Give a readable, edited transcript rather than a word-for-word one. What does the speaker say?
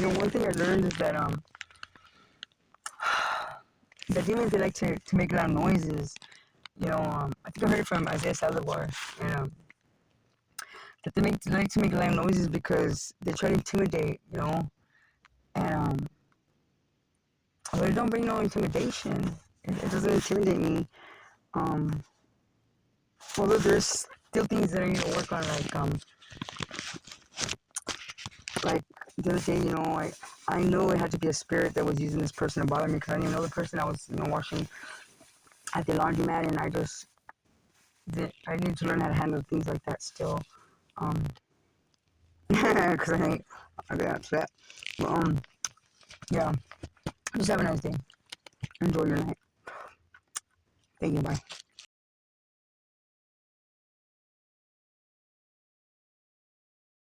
one thing I learned is that the demons, they like to make loud noises. I think I heard it from Isaiah Salazar, and that they like to make loud noises because they try to intimidate, and but it don't bring no intimidation. It doesn't intimidate me. Um, Although there's still things that I need to work on, like the other day, I know it had to be a spirit that was using this person to bother me because I didn't know the person. I was, washing at the laundromat, and I need to learn how to handle things like that still. Because I get upset. But, yeah. Just have a nice day. Enjoy your night. Thank you. Bye.